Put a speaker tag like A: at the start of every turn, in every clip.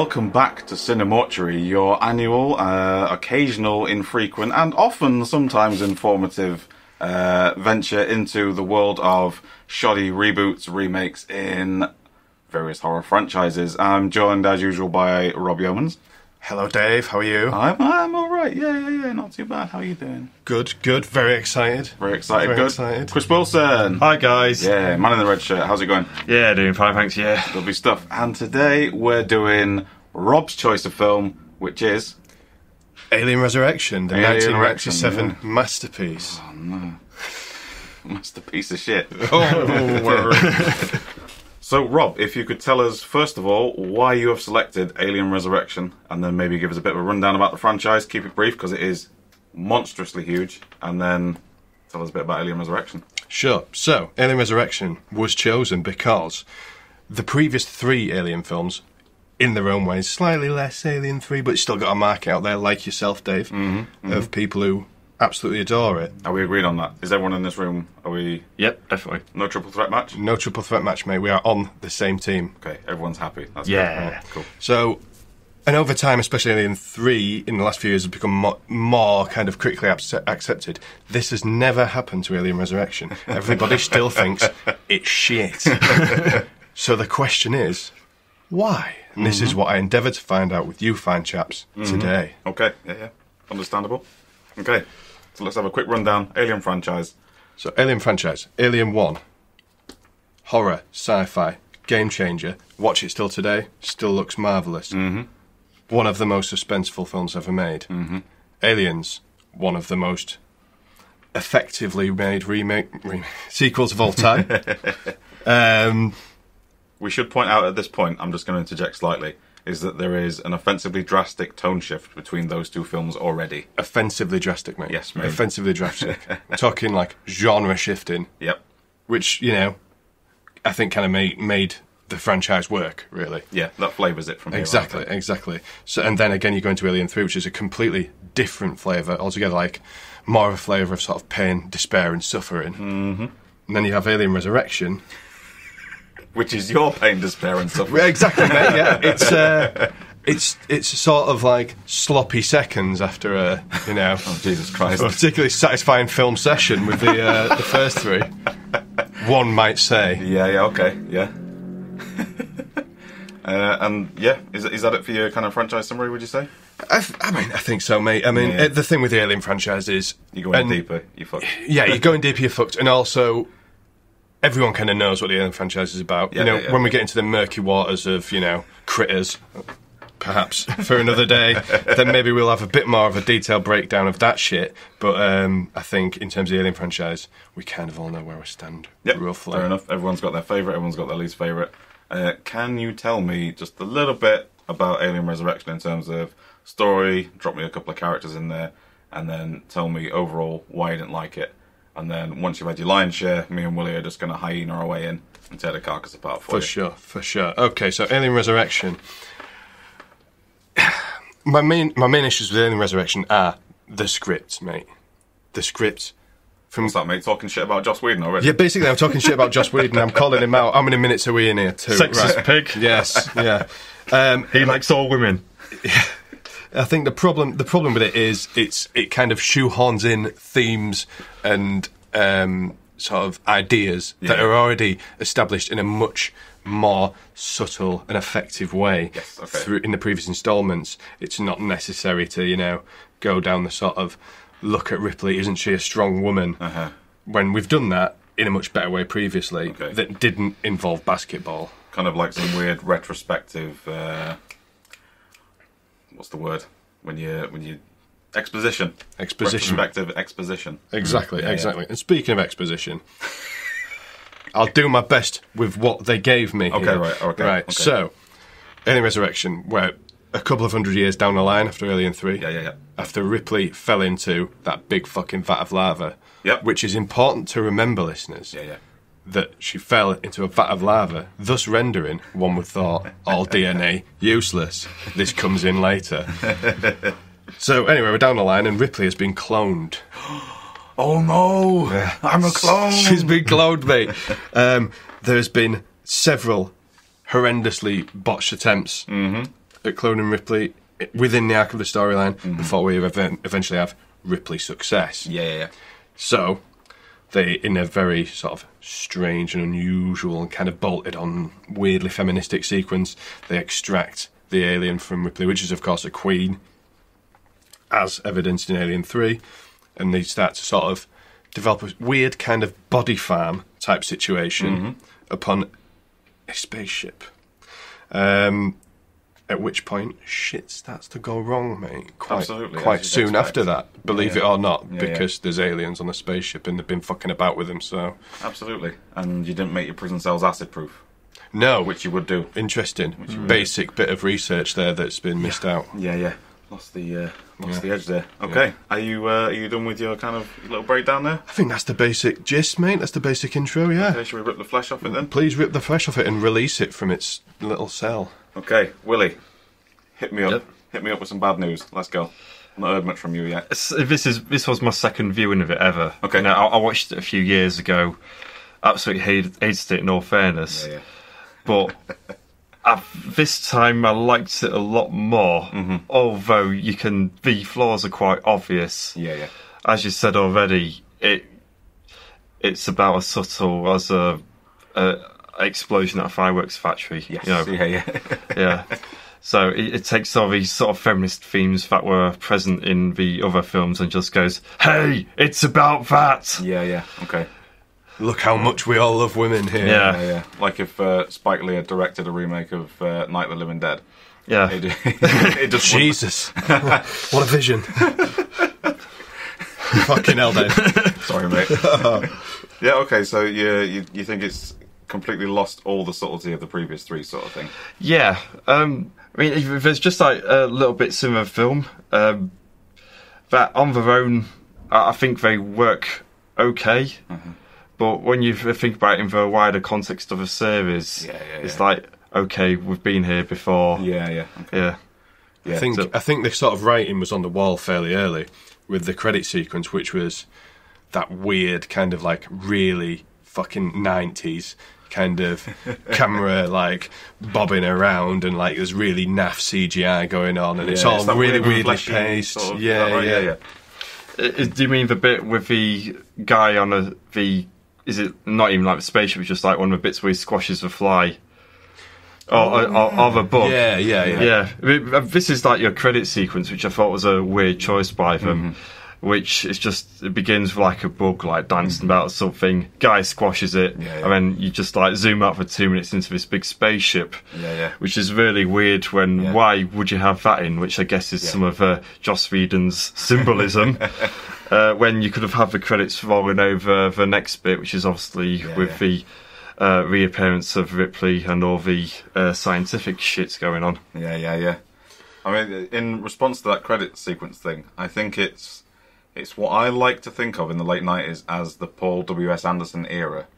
A: welcome back to CineMortuary, your annual, occasional, infrequent, and often sometimes informative venture into the world of shoddy reboots, remakes in various horror franchises. I'm joined, as usual, by Rob Yeomans.
B: Hello, Dave. How are you?
A: I'm all right. Yeah. Not too bad. How are you doing?
B: Good. Very excited.
A: Very excited. Chris Wilson.
C: Hi, guys.
A: Yeah, man in the red shirt. How's it going?
C: Yeah, doing fine, thanks, yeah.
A: Lovely stuff. And today we're doing Rob's choice of film, which is
B: Alien Resurrection, the
A: Alien
B: 1997 masterpiece.
A: Oh, no. Masterpiece of shit. So, Rob, if you could tell us, first of all, why you have selected Alien Resurrection, and then maybe give us a bit of a rundown about the franchise. Keep it brief, because it is monstrously huge. And then tell us a bit about Alien Resurrection.
B: Sure. So, Alien Resurrection was chosen because the previous three Alien films, in their own ways, slightly less Alien 3, but it's still got a market out there, like yourself, Dave, of people who absolutely adore it.
A: Are we agreed on that? Is everyone in this room, are we...
C: Yep, definitely.
A: No triple threat match?
B: No triple threat match, mate. We are on the same team.
A: Okay, everyone's happy. That's
C: Yeah.
A: good. Cool.
B: So, and over time, especially Alien 3, in the last few years, has become more kind of critically accepted. This has never happened to Alien Resurrection. Everybody still thinks it's shit. So the question is, why? And this is what I endeavour to find out with you fine chaps today.
A: Okay, yeah. Understandable. Okay, so let's have a quick rundown. Alien franchise.
B: So, Alien franchise. Alien 1. Horror, sci-fi, game changer. Watch it still today. Still looks marvellous. One of the most suspenseful films ever made. Aliens. One of the most effectively made sequels of all time.
A: We should point out at this point, I'm just going to interject slightly, is that there is an offensively drastic tone shift between those two films already.
B: Offensively drastic, mate.
A: Yes, mate.
B: Offensively drastic. We're talking like genre shifting.
A: Yep.
B: Which, you know, I think kind of made the franchise work, really.
A: Yeah, that flavours it from here.
B: Exactly. So, and then again, you go into Alien 3, which is a completely different flavour altogether, like more of a flavour of sort of pain, despair, and suffering. And then you have Alien Resurrection,
A: which is your pain, despair, and suffering.
B: Exactly, mate. Yeah, it's sort of like sloppy seconds after a
A: Oh, Jesus Christ!
B: a particularly satisfying film session with the first three. One might say.
A: Yeah. Okay. Yeah. And yeah, is that it for your kind of franchise summary? Would you say?
B: I mean, I think so, mate. I mean, the thing with the Alien franchise is
A: you go in deeper, you fucked.
B: Yeah, you go in deeper, you're fucked, and also, everyone kind of knows what the Alien franchise is about. When we get into the murky waters of, critters, perhaps for another day, then maybe we'll have a bit more of a detailed breakdown of that shit. But I think in terms of the Alien franchise, we kind of all know where we stand, roughly.
A: Fair enough. Everyone's got their favourite, everyone's got their least favourite. Can you tell me just a little bit about Alien Resurrection in terms of story, drop me a couple of characters in there, and then tell me overall why you didn't like it? And then once you've had your lion's share, me and Willie are just going to hyena our way in and tear the carcass apart for you.
B: For sure. Okay, so Alien Resurrection. My main issues with Alien Resurrection are the script, mate. The script.
A: What's that, mate? Talking shit about Joss Whedon already?
B: Yeah, basically I'm talking shit about Joss Whedon. I'm calling him out. How many minutes are we in here? 2.
C: Sexist pig.
B: Yes, yeah.
C: He likes all women.
B: I think the problem with it is it kind of shoehorns in themes and sort of ideas that are already established in a much more subtle and effective way.
A: Yes, okay.
B: In the previous installments. It's not necessary to go down the sort of look at Ripley, isn't she a strong woman? When we've done that in a much better way previously that didn't involve basketball.
A: Kind of like some weird retrospective. What's the word when you exposition? Retrospective exposition.
B: Exactly. And speaking of exposition, I'll do my best with what they gave me.
A: Okay,
B: here. Right. So, Alien Resurrection, where a couple of 100 years down the line after Alien 3, after Ripley fell into that big fucking vat of lava, which is important to remember, listeners. That she fell into a vat of lava, thus rendering, one would thought, all DNA useless. This comes in later. So anyway, we're down the line and Ripley has been cloned.
A: Oh no! I'm a clone!
B: She's been cloned, mate. There's been several horrendously botched attempts at cloning Ripley within the arc of the storyline before we eventually have Ripley success.
A: Yeah.
B: So, they, in a very sort of strange and unusual and kind of bolted on weirdly feministic sequence, they extract the alien from Ripley, which is of course a queen, as evidenced in Alien 3, and they start to sort of develop a weird kind of body farm type situation upon a spaceship. At which point, shit starts to go wrong, mate. Quite soon after that, believe it or not, because there's aliens on the spaceship and they've been fucking about with them, so...
A: Absolutely. And you didn't make your prison cells acid-proof.
B: No.
A: Which you would do.
B: Interesting. Basic bit of research there that's been missed out.
A: Yeah. Lost the edge there. Okay. Yeah. Are you done with your kind of little breakdown there?
B: I think that's the basic gist, mate. That's the basic intro, yeah.
A: Okay, should we rip the flesh off it then?
B: Please rip the flesh off it and release it from its little cell.
A: Okay, Willie, hit me up. Yep. Hit me up with some bad news. Let's go. I've not heard much from you yet.
C: This was my second viewing of it ever.
A: Okay.
C: Now, I watched it a few years ago. Absolutely hated it, in all fairness.
A: Yeah.
C: But this time I liked it a lot more. Although the flaws are quite obvious.
A: Yeah.
C: As you said already, it's about as subtle as a explosion at a fireworks factory.
A: Yes.
C: Yeah. So it takes all these sort of feminist themes that were present in the other films and just goes, hey, it's about that!
A: Yeah, okay.
B: Look how much we all love women here.
C: Yeah.
A: Like if Spike Lee had directed a remake of Night of the Living Dead.
C: Yeah.
A: It just
B: Jesus. What a vision. Fucking hell, Dave.
A: Sorry, mate. Yeah, okay, so you think it's completely lost all the subtlety of the previous three sort of thing?
C: Yeah. I mean, there's just like little bits in the film that on their own, I think they work okay. But when you think about it in the wider context of a series, it's like, okay, we've been here before.
A: Yeah. Okay.
B: Yeah. I think the sort of writing was on the wall fairly early with the credit sequence, which was that weird kind of like really fucking 90s kind of camera like bobbing around, and like there's really naff CGI going on, and it's all really weirdly paced. Sort of,
A: yeah.
C: Do you mean the bit with the guy on is it not even like the spaceship, it's just like one of the bits where he squashes the fly? Or the bug? Yeah. This is like your credit sequence, which I thought was a weird choice by them. Which is just, it begins with like a bug like dancing about something, guy squashes it, and then you just like zoom out for 2 minutes into this big spaceship, which is really weird why would you have that in, which I guess is some of Joss Whedon's symbolism, when you could have had the credits rolling over the next bit, which is obviously the reappearance of Ripley and all the scientific shits going on.
A: Yeah. I mean, in response to that credit sequence thing, I think it's what I like to think of in the late 90s as the Paul W.S. Anderson era.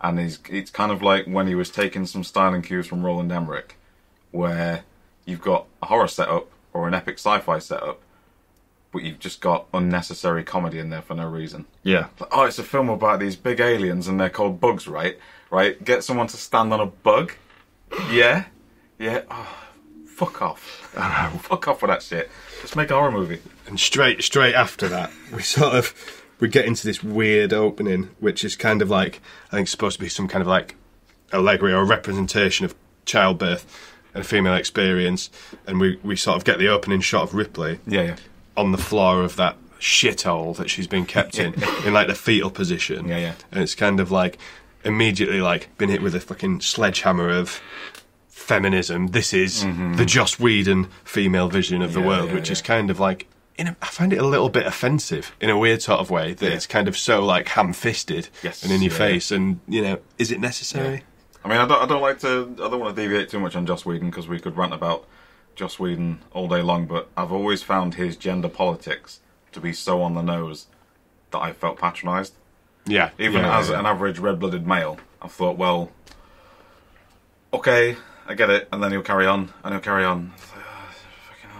A: And it's kind of like when he was taking some styling cues from Roland Emmerich, where you've got a horror setup or an epic sci-fi setup, but you've just got unnecessary comedy in there for no reason.
C: Yeah.
A: Like, it's a film about these big aliens and they're called bugs, right? Right? Get someone to stand on a bug? Yeah? Oh, fuck off. Fuck off with that shit. Just make a horror movie.
B: And straight after that, we get into this weird opening, which is kind of like, I think it's supposed to be some kind of like allegory or representation of childbirth and a female experience, and we sort of get the opening shot of Ripley on the floor of that shithole that she's been kept in like the fetal position.
A: And
B: it's kind of like immediately like been hit with a fucking sledgehammer of feminism. This is the Joss Whedon female vision of the world, which is kind of like, I find it a little bit offensive in a weird sort of way that it's kind of so like ham-fisted and in your face, and is it necessary?
A: I mean, I don't want to deviate too much on Joss Whedon because we could rant about Joss Whedon all day long, but I've always found his gender politics to be so on the nose that I felt patronised. Even as an average red-blooded male, I thought, well, okay, I get it, and then he'll carry on, and he'll carry on.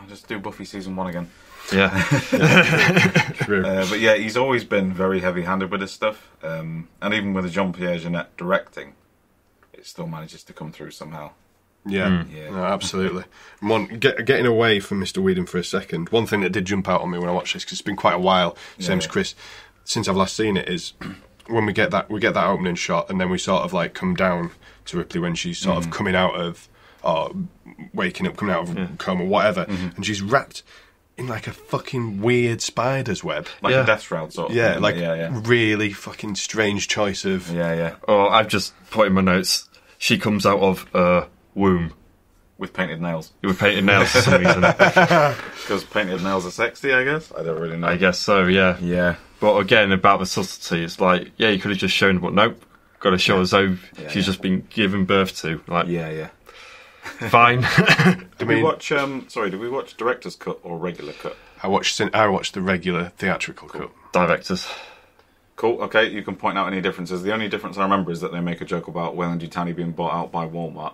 A: I'll just do Buffy season 1 again.
B: True.
A: But yeah, he's always been very heavy-handed with his stuff, and even with the Jean-Pierre Jeunet directing, it still manages to come through somehow.
B: Yeah, no, absolutely. Getting away from Mr. Whedon for a second, one thing that did jump out on me when I watched this, because it's been quite a while, same as Chris, since I've last seen it, is when we get that opening shot, and then we sort of like come down to Ripley when she's sort of coming out of, or waking up, coming out of a coma, whatever, and she's wrapped in like a fucking weird spider's web.
A: Like a death shroud sort of thing.
B: Like really fucking strange choice of...
C: Oh, I've just put in my notes, she comes out of a womb.
A: With painted nails.
C: With painted nails for some reason.
A: Because painted nails are sexy, I guess? I don't really know.
C: I guess so, yeah.
A: Yeah.
C: But again, about the subtlety, it's like, you could have just shown, but nope, got to show as though she's just been given birth to. Like, fine.
A: Did we watch director's cut or regular cut?
B: I watched the regular theatrical cut.
C: Directors.
A: Cool, okay, you can point out any differences. The only difference I remember is that they make a joke about Weyland-Yutani being bought out by Walmart.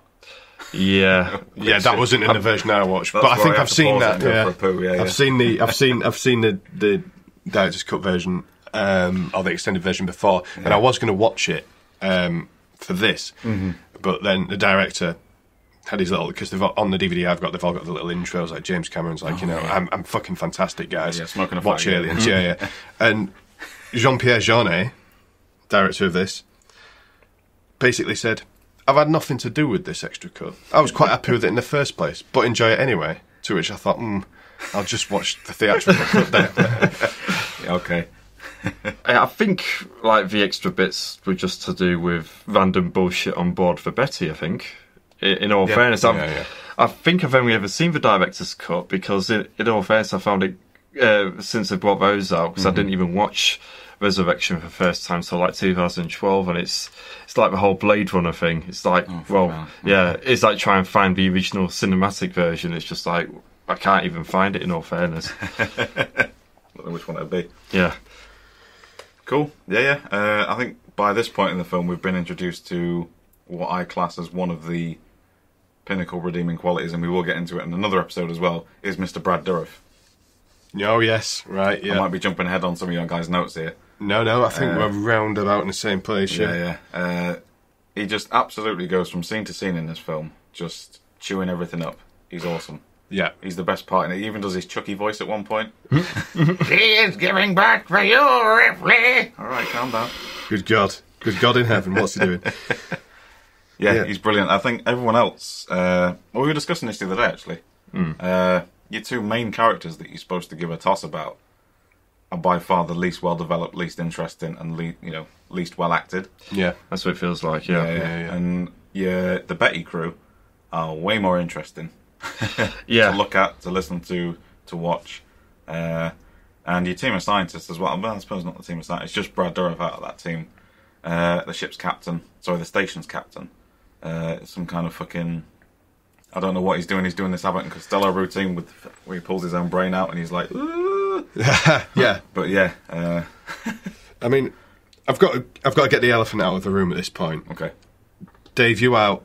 C: Yeah.
B: That wasn't in the version I watched, but I think I've seen that. I've seen the director's cut version or the extended version before, and I was going to watch it for this, but then the director had his little, because on the DVD they've all got the little intros, like James Cameron's like, I'm fucking fantastic, guys.
A: Smoking a
B: watch
A: fag,
B: Aliens, and Jean-Pierre Jeunet, director of this, basically said, I've had nothing to do with this extra cut. I was quite happy with it in the first place, but enjoy it anyway. To which I thought, I'll just watch the theatrical cut then.
A: Okay.
C: I think like the extra bits were just to do with random bullshit on board for Betty, I think. In all fairness, I think I've only ever seen the director's cut because in all fairness I found it since they brought those out, because I didn't even watch Resurrection for the first time till like 2012, and it's like the whole Blade Runner thing. It's like, it's like trying to find the original cinematic version. It's just like, I can't even find it in all fairness.
A: I don't know which one it would be.
C: Yeah.
A: Cool. I think by this point in the film we've been introduced to what I class as one of the pinnacle redeeming qualities, and we will get into it in another episode as well, is Mr. Brad Dourif.
B: Oh, yes, right,
A: I might be jumping ahead on some of your guys' notes here.
B: No, I think we're round about in the same place,
A: he just absolutely goes from scene to scene in this film, just chewing everything up. He's awesome.
B: Yeah.
A: He's the best part, and he even does his Chucky voice at one point.
D: He is giving back for you, Ripley!
A: Alright, calm down.
B: Good God in heaven, what's he doing?
A: Yeah, he's brilliant. I think everyone else... we were discussing this the other day, actually. Your two main characters that you're supposed to give a toss about are by far the least well-developed, least interesting, and least well-acted.
B: Yeah.
C: That's what it feels like,
A: And the Betty crew are way more interesting to look at, to listen to watch. And your team of scientists as well. Well, I suppose not the team of scientists, it's just Brad Dourif out of that team. The station's captain. Some kind of fucking... I don't know what he's doing. He's doing this Abbott and Costello routine where he pulls his own brain out and he's like...
B: Yeah.
A: But
B: I mean, I've got to get the elephant out of the room at this point.
A: Okay.
B: Dave, you out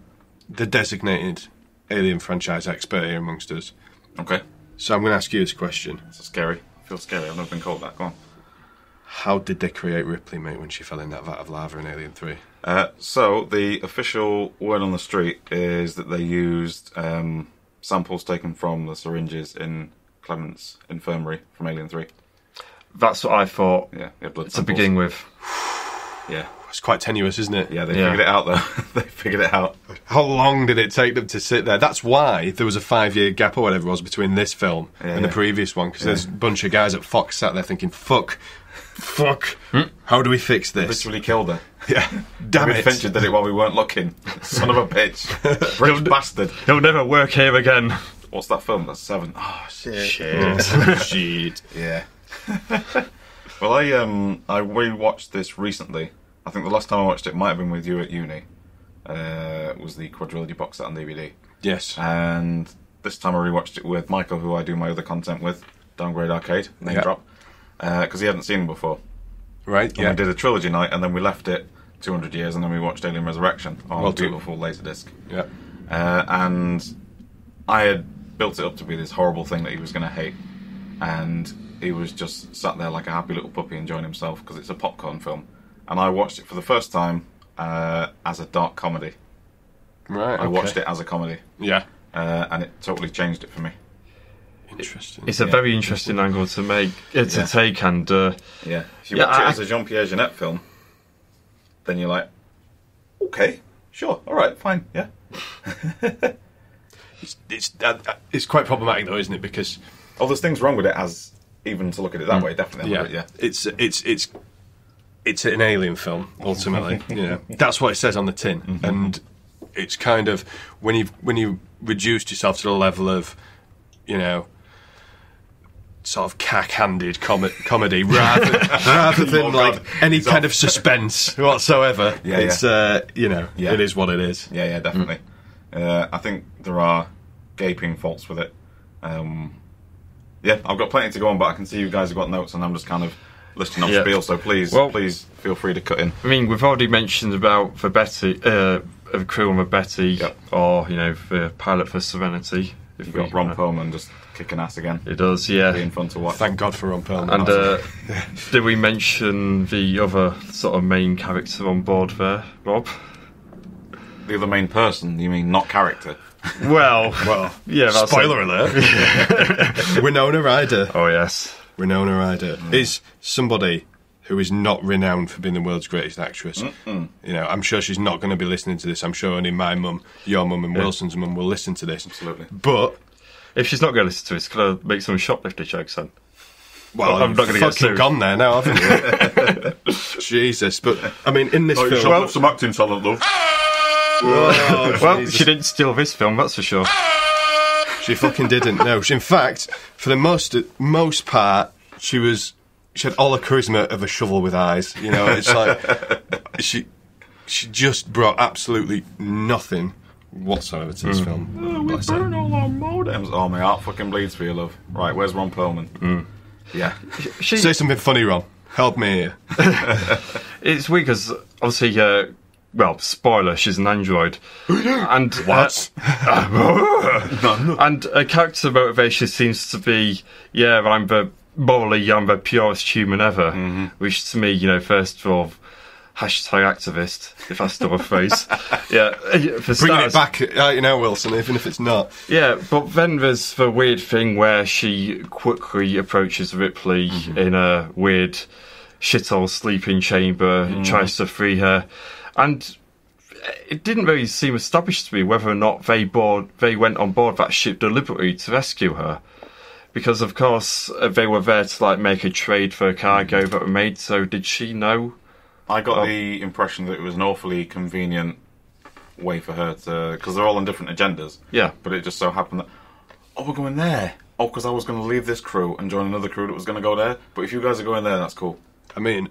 B: the designated Alien franchise expert here amongst us.
A: Okay.
B: So I'm going to ask you this question.
A: It's scary. I feel scary. I've never been called that. Go on.
B: How did they create Ripley, mate, when she fell in that vat of lava in Alien 3?
A: So the official word on the street is that they used samples taken from the syringes in Clement's infirmary from Alien 3.
C: That's what I thought.
A: Yeah, blood samples.
C: To begin with.
A: Yeah.
B: It's quite tenuous, isn't it?
A: Yeah, they figured it out, though. They figured it out.
B: How long did it take them to sit there? That's why there was a 5-year gap or whatever it was between this film and the previous one, because there's a bunch of guys at Fox sat there thinking, fuck, how do we fix this?
A: Literally killed her.
B: Yeah, damn
A: David
B: it.
A: Fincher did it while we weren't looking. Son of a bitch. Rich bastard.
C: He'll never work here again.
A: What's that film? That's 7. Oh, shit.
B: Shit.
A: Yeah. Well, I rewatched this recently. I think the last time I watched it might have been with you at uni. It was the quadrilogy box set on DVD.
B: Yes.
A: And this time I rewatched it with Michael, who I do my other content with, Downgrade Arcade, name drop, because he hadn't seen them before.
B: Right,
A: and we did a trilogy night, and then we left it 200 years, and then we watched Alien Resurrection on a beautiful Laserdisc.
B: Yeah.
A: And I had built it up to be this horrible thing that he was going to hate. And he was just sat there like a happy little puppy enjoying himself, because it's a popcorn film. And I watched it for the first time as a dark comedy.
B: Right.
A: I watched it as a comedy.
B: Yeah.
A: And it totally changed it for me.
B: Interesting.
C: It's a very interesting angle to take, and
A: if you watch it as a Jean-Pierre Jeunet film, then you're like, okay, sure, all right, fine, yeah.
B: It's quite problematic though, isn't it? Because
A: there's things wrong with it, as even to look at it that way, definitely.
B: Yeah. It's an alien film ultimately. That's what it says on the tin, and it's kind of when you reduced yourself to the level of, sort of cack-handed comedy rather than like any kind of suspense whatsoever. It is what it is.
A: Yeah, definitely. I think there are gaping faults with it. I've got plenty to go on, but I can see you guys have got notes, and I'm just kind of listing off spiel. So please feel free to cut in.
C: I mean, we've already mentioned about the crew and Betty, or the pilot for Serenity.
A: You've got Ron Perlman just kicking ass again.
C: It does, yeah.
A: Being fun to watch.
B: Thank God for Ron Perlman.
C: And did we mention the other sort of main character on board there, Rob?
A: The other main person? You mean not character?
C: Well, yeah. That's
B: spoiler alert. Winona Ryder.
C: Oh yes,
B: Winona Ryder is somebody who is not renowned for being the world's greatest actress. I'm sure she's not going to be listening to this. I'm sure only my mum, your mum, and Wilson's mum will listen to this.
A: Absolutely.
B: But
C: if she's not going to listen to this, could I make some shoplifter jokes then?
B: Well, I'm not going to get fucking gone there now, haven't you? Jesus. But I mean, in this film,
A: some acting talent, though.
C: Well, she didn't steal this film, that's for sure.
B: She fucking didn't. No, in fact, for the most part, she had all the charisma of a shovel with eyes. It's like she just brought absolutely nothing whatsoever to this film.
A: We burn all our modems. Oh, my heart fucking bleeds for you, love. Right, where's Ron Perlman? Yeah.
B: Say something funny, Ron. Help me here.
C: It's weird because, obviously, spoiler, she's an android. And
B: what?
C: And her character motivation seems to be, I'm the purest human ever. Which to me, first of all, #activist, if that's still a phrase.
B: Bringing it back, Wilson, even if it's not.
C: Yeah, but then there's the weird thing where she quickly approaches Ripley in a weird shithole sleeping chamber and tries to free her. And it didn't really seem established to me whether or not they went on board that ship deliberately to rescue her. Because, of course, they were there to make a trade for a cargo that were made, so did she know?
A: I got the impression that it was an awfully convenient way for her to... Because they're all on different agendas.
C: Yeah.
A: But it just so happened that, we're going there. Because I was going to leave this crew and join another crew that was going to go there. But if you guys are going there, that's cool.
B: I mean,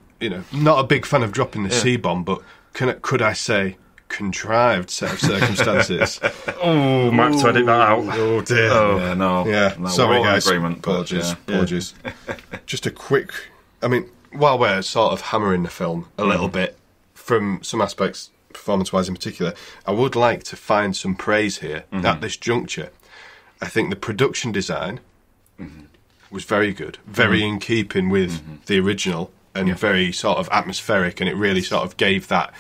B: not a big fan of dropping the C-bomb, but could I say contrived set of circumstances?
C: Oh, might have to edit that out.
B: Oh, dear.
A: Oh. Yeah, no.
B: Yeah,
A: no,
B: sorry, guys.
A: Agreement,
B: Apologies. Just a quick... I mean, while we're sort of hammering the film a little bit, from some aspects, performance-wise in particular, I would like to find some praise here at this juncture. I think the production design was very good, very in keeping with the original, and very sort of atmospheric, and it really sort of gave that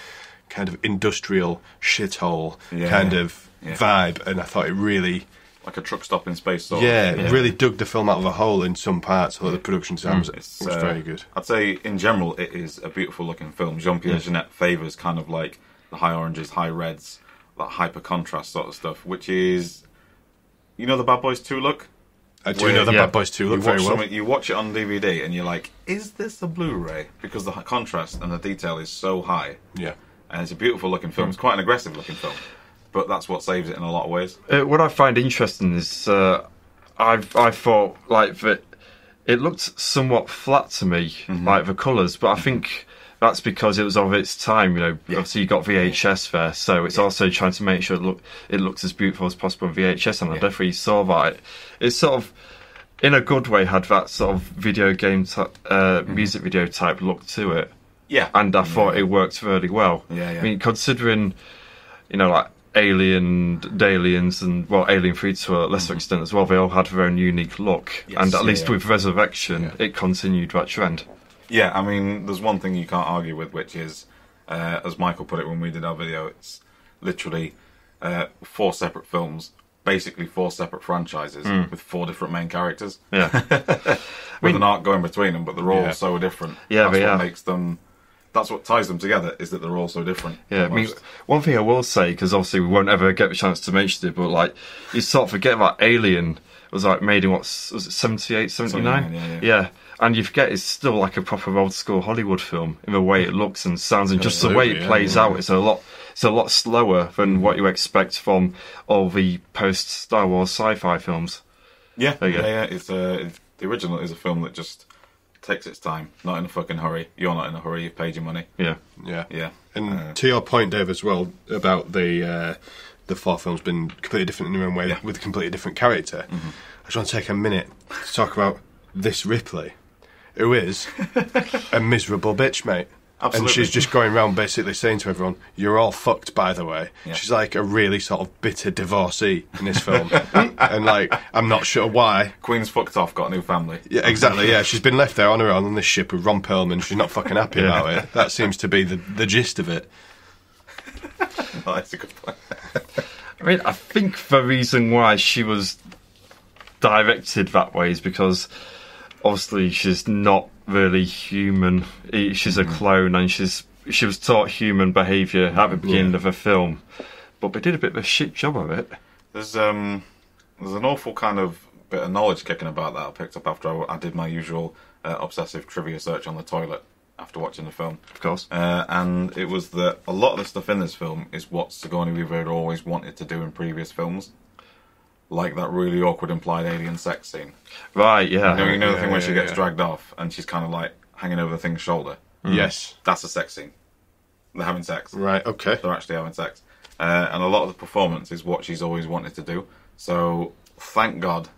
B: kind of industrial shithole kind of vibe, and I thought it really...
A: Like a truck stop in space.
B: Really dug the film out of a hole in some parts, although the production design was very good.
A: I'd say, in general, it is a beautiful looking film. Jean-Pierre Jeunet favours kind of like the high oranges, high reds, that hyper contrast sort of stuff, which is... You know the Bad Boys 2 look?
B: I do know the Bad Boys 2 look very well.
A: You watch it on DVD and you're like, is this a Blu-ray? Because the contrast and the detail is so high.
B: Yeah.
A: And it's a beautiful looking film. It's quite an aggressive looking film. But that's what saves it in a lot of ways.
C: What I find interesting is I thought that it looked somewhat flat to me, like the colours, but I think that's because it was of its time. Obviously you got VHS there, so it's also trying to make sure it looks as beautiful as possible on VHS, and I definitely saw that. It sort of, in a good way, had that sort of video game music video type look to it.
A: Yeah.
C: And I thought it worked really well.
A: Yeah.
C: I mean, considering, like Alien, Aliens, and Alien 3 to a lesser extent as well, they all had their own unique look. Yes, and at least with Resurrection, it continued that trend.
A: Yeah, I mean, there's one thing you can't argue with, which is, as Michael put it when we did our video, it's literally 4 separate films, basically 4 separate franchises with 4 different main characters.
C: Yeah.
A: With an arc going between them, but they're all so different.
C: Yeah,
A: that's what makes them. That's what ties them together, is that they're all so different.
C: Yeah, almost. I mean, one thing I will say, because obviously we won't ever get the chance to mention it, but like, you sort of forget about Alien. It was like made in was it 78, 79? Yeah. And you forget it's still like a proper old school Hollywood film in the way it looks and sounds, and just the way it plays out. It's a lot slower than what you expect from all the post Star Wars sci-fi films.
A: Yeah, It's the original is a film that just takes its time, not in a fucking hurry. You're not in a hurry. You've paid your money.
B: Yeah. And to your point, Dave, as well about the 4 films being completely different in their own way with a completely different character. I just want to take a minute to talk about this Ripley, who is a miserable bitch, mate. Absolutely. And she's just going around basically saying to everyone, "You're all fucked, by the way." Yeah. She's like a really sort of bitter divorcee in this film. And like, I'm not sure why.
A: Queen's fucked off, got a new family.
B: Yeah, exactly, yeah. She's been left there on her own on this ship with Ron Perlman. She's not fucking happy about it. That seems to be the gist of it.
A: Oh, that's a good point.
C: I mean, I think the reason why she was directed that way is because obviously she's not really human. She's a clone, and she was taught human behaviour at the beginning of the film, but they did a bit of a shit job of it.
A: There's an awful kind of bit of knowledge kicking about that I picked up after I did my usual obsessive trivia search on the toilet after watching the film.
C: Of course.
A: And it was that a lot of the stuff in this film is what Sigourney Weaver had always wanted to do in previous films. Like that really awkward implied alien sex scene.
C: Right, yeah.
A: You know the thing when she gets dragged off and she's kind of like hanging over the thing's shoulder?
B: Yes.
A: That's a sex scene. They're having sex.
B: Right, okay.
A: They're actually having sex. And a lot of the performance is what she's always wanted to do. So thank God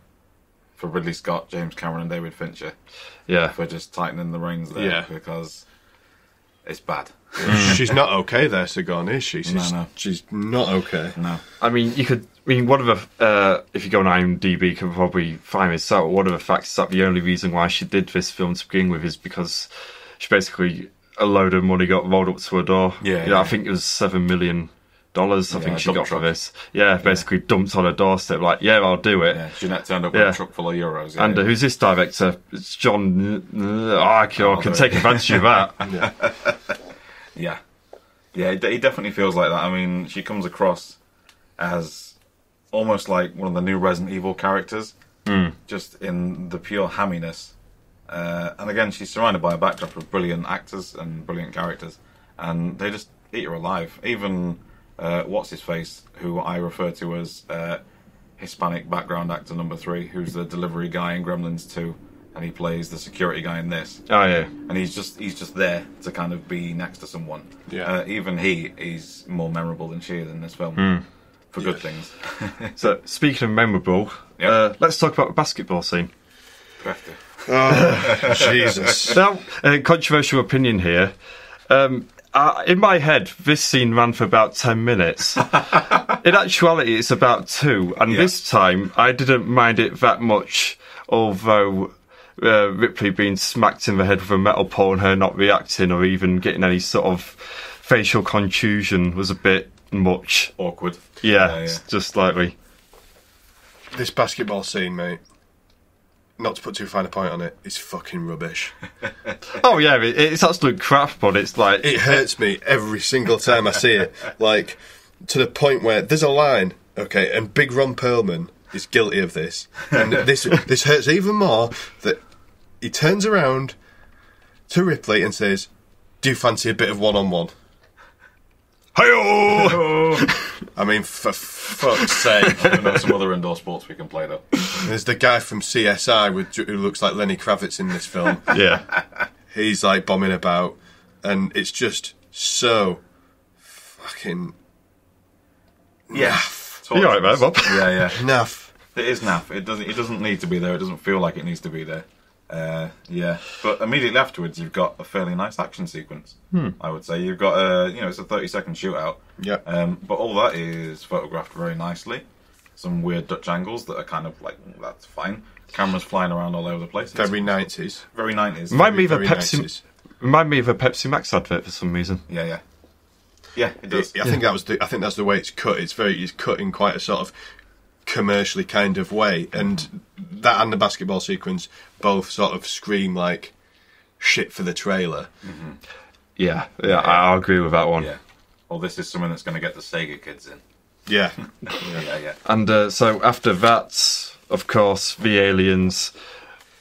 A: for Ridley Scott, James Cameron and David Fincher.
C: Yeah.
A: For just tightening the reins there, because it's bad.
B: She's not okay there, Sigourney, is she?
A: No.
B: She's not okay.
A: No.
C: I mean, one of the, if you go on IMDb, you can probably find this out. One of the facts is that the only reason why she did this film to begin with is because she basically, a load of money got rolled up to her door.
A: Yeah.
C: I think it was $7 million. I think she got for this. Yeah, basically dumped on her doorstep, like, yeah, I'll do it.
A: Yeah, Jeanette turned up with a truck full of euros.
C: And who's this director? It's John. I can take advantage of that.
A: Yeah, he definitely feels like that. I mean, she comes across as almost like one of the new Resident Evil characters, just in the pure hamminess. And again, she's surrounded by a backdrop of brilliant actors and brilliant characters, and they just eat her alive. Even what's his face, who I refer to as Hispanic background actor number 3, who's the delivery guy in Gremlins 2. And he plays the security guy in this.
C: Oh yeah.
A: And he's just there to kind of be next to someone.
B: Yeah.
A: Even he's more memorable than she is in this film. For good things.
C: So speaking of memorable, let's talk about the basketball scene.
B: Oh, Jesus.
C: Now, controversial opinion here. In my head, this scene ran for about 10 minutes. In actuality, it's about 2. And this time, I didn't mind it that much, although Ripley being smacked in the head with a metal pole and her not reacting or even getting any sort of facial contusion was a bit much.
A: Awkward.
C: Yeah. Just slightly.
B: This basketball scene, mate, not to put too fine a point on it, is fucking rubbish.
C: Oh yeah, it's absolute crap, but it's like...
B: It hurts me every single time I see it. Like, to the point where there's a line, okay, and Big Ron Perlman is guilty of this. And this hurts even more that he turns around to Ripley and says, "Do you fancy a bit of one-on-one?"
C: Hi-yo!
B: I mean, for fuck's sake.
A: I know some other indoor sports we can play, though.
B: There's the guy from CSI who looks like Lenny Kravitz in this film.
C: Yeah.
B: He's like bombing about, and it's just so fucking...
A: Yeah.
C: You alright, man, Bob?
A: Yeah.
B: Naff.
A: It is naff. It doesn't need to be there. It doesn't feel like it needs to be there. But immediately afterwards, you've got a fairly nice action sequence. I would say you've got it's a 30-second shootout.
B: Yeah.
A: But all that is photographed very nicely. Some weird Dutch angles that are kind of like, that's fine. Cameras flying around all over the place.
B: Very 90s.
A: Very 90s.
C: Remind me of a Pepsi Max advert for some reason.
A: Yeah. Yeah, it does.
B: I think that's the way it's cut. It's cut in quite a sort of commercially kind of way, and that and the basketball sequence both sort of scream like shit for the trailer.
C: Mm-hmm. Yeah, I agree with that one.
A: Yeah. Well, this is something that's going to get the Sega kids in.
B: Yeah.
A: Yeah.
C: And so after that, of course, the aliens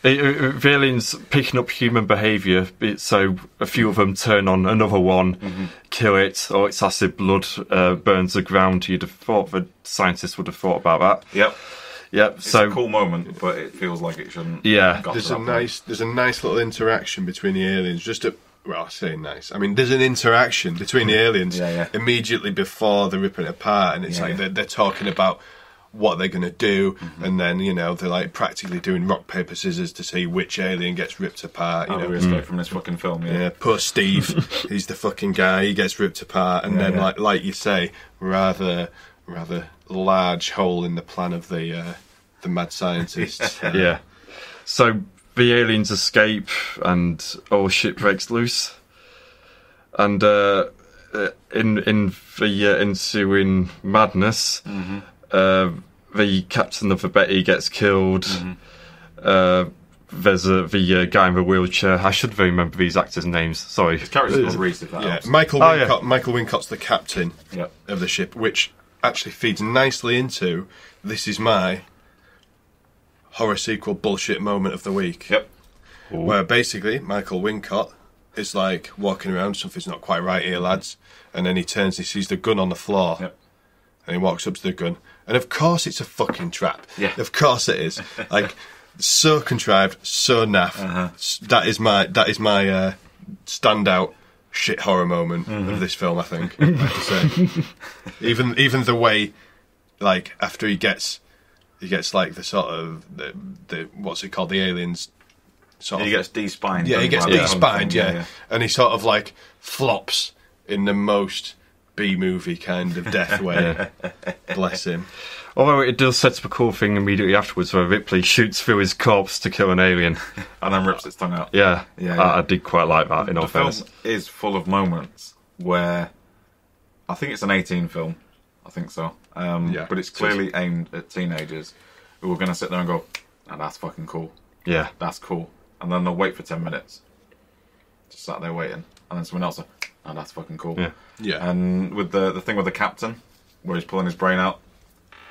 C: picking up human behaviour, so a few of them turn on another one, kill it, or its acid blood burns the ground. You'd have thought the scientists would have thought about that. Yep.
A: It's a cool moment, but it feels like it shouldn't.
C: Yeah.
B: There's a nice little interaction between the aliens. Well, I say nice. I mean, there's an interaction between the aliens immediately before they're ripping it apart, and it's they're talking about what they're going to do, and then, they're like practically doing rock, paper, scissors to see which alien gets ripped apart.
A: We escape from this fucking film,
B: poor Steve, he's the fucking guy, he gets ripped apart, and then, like you say, rather large hole in the plan of the mad scientists.
C: Yeah. So the aliens escape, and all shit breaks loose. And in the ensuing madness, the captain of the Betty gets killed. There's the guy in the wheelchair. I should remember these actors' names. Sorry.
A: His character's called Reese, if that helps.
B: Michael Wincott's the captain of the ship, which actually feeds nicely into this is my horror sequel bullshit moment of the week.
A: Yep.
B: Where basically Michael Wincott is like walking around, something's not quite right here, lads, and then he turns, he sees the gun on the floor, and he walks up to the gun, and of course it's a fucking trap.
A: Yeah.
B: Of course it is. Like, so contrived, so naff. That is my standout shit horror moment of this film, I think. I have to say. Even the way, like, after he gets like the sort of the what's it called, the aliens.
A: He gets de-spined.
B: Yeah, he gets de-spined, and he sort of like flops in the most B-movie kind of death way. Bless him.
C: Although it does set up a cool thing immediately afterwards where Ripley shoots through his corpse to kill an alien.
A: And then rips its tongue out.
C: Yeah. I did quite like that, in all fairness.
A: The film is full of moments where, I think it's an 18 film, I think so, but it's clearly aimed at teenagers who are going to sit there and go, oh, that's fucking cool.
C: Yeah.
A: That's cool. And then they'll wait for 10 minutes. Just sat there waiting. And then someone else will, oh, that's fucking cool.
B: Yeah.
A: And with the thing with the captain, where he's pulling his brain out,